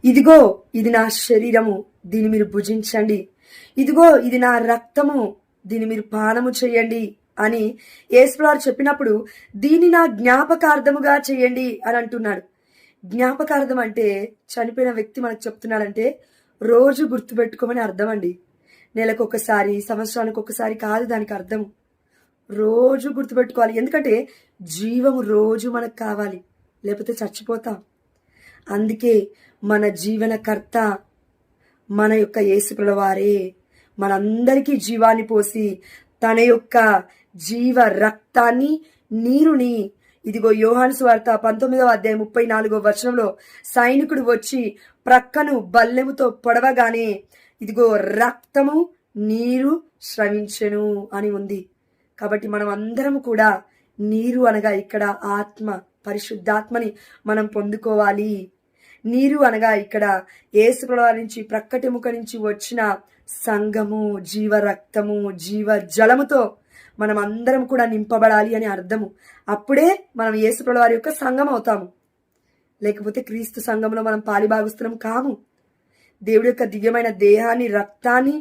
ఇదిగో ఇది నా శరీరము, దీన్ని మీరు భుజించండి. ఇదిగో ఇది నా రక్తము, దీన్ని మీరు పానము చేయండి అని యేసువారు చెప్పినప్పుడు దీన్ని నా జ్ఞాపకార్థముగా చేయండి అని అంటున్నాడు. జ్ఞాపకార్థం అంటే చనిపోయిన వ్యక్తి మనకు చెప్తున్నాడంటే రోజు గుర్తుపెట్టుకోమని అర్థం అండి. నెలకొకసారి, సంవత్సరానికి ఒకసారి కాదు దానికి అర్థం. రోజు గుర్తుపెట్టుకోవాలి. ఎందుకంటే జీవము రోజు మనకు కావాలి, లేకపోతే చచ్చిపోతాం. అందుకే మన జీవనకర్త మన యొక్క యేసుప్రభుల వారే మనందరికీ జీవాన్ని పోసి తన యొక్క జీవ రక్తాన్ని, నీరుని, ఇదిగో యోహాను సువార్త 19వ అధ్యాయం 34వ వచనంలో సైనికుడు వచ్చి ప్రక్కను బల్లెముతో పొడవగానే ఇదిగో రక్తము, నీరు స్రవించెను అని ఉంది. కాబట్టి మనం అందరం కూడా నీరు అనగా ఇక్కడ ఆత్మ, పరిశుద్ధాత్మని మనం పొందుకోవాలి. నీరు అనగా ఇక్కడ యేసుప్రభువారి నుంచి, ప్రక్కటెముక నుంచి వచ్చిన సంఘము, జీవ రక్తము, జీవ జలముతో మనం అందరం కూడా నింపబడాలి అని అర్థము. అప్పుడే మనం యేసుప్రభువారి యొక్క సంఘం అవుతాము. లేకపోతే క్రీస్తు సంఘంలో మనం పాలిభాగస్తులం కాము. దేవుడి యొక్క దివ్యమైన దేహాన్ని, రక్తాన్ని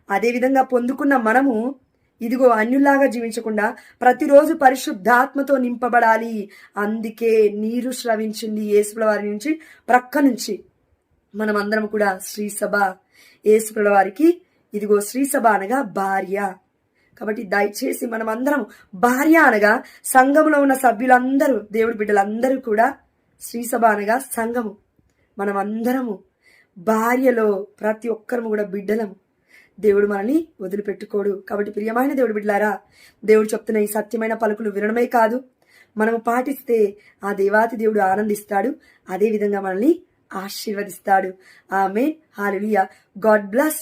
అదేవిధంగా పొందుకున్న మనము ఇదిగో అన్యుల్లాగా జీవించకుండా ప్రతిరోజు పరిశుద్ధాత్మతో నింపబడాలి. అందుకే నీరు స్రవించింది యేసుప్రభుల వారి నుంచి, ప్రక్క నుంచి. మనం అందరం కూడా శ్రీసభ, యేసుప్రభుల వారికి ఇదిగో శ్రీసభ అనగా భార్య. కాబట్టి దయచేసి మనం అందరం భార్య అనగా సంఘములో ఉన్న సభ్యులందరూ, దేవుడి బిడ్డలందరూ కూడా శ్రీసభ అనగా సంఘము. మనం అందరము భార్యలో ప్రతి ఒక్కరము కూడా బిడ్డలము. దేవుడు మనల్ని వదిలిపెట్టుకోడు. కాబట్టి ప్రియమైన దేవుడి బిడ్డలారా, దేవుడు చెప్తున్న ఈ సత్యమైన పలుకులు వినడమే కాదు, మనము పాటిస్తే ఆ దేవాతి దేవుడు ఆనందిస్తాడు, అదే విధంగా మనల్ని ఆశీర్వదిస్తాడు. ఆమేన్, హల్లెలూయా. God bless you.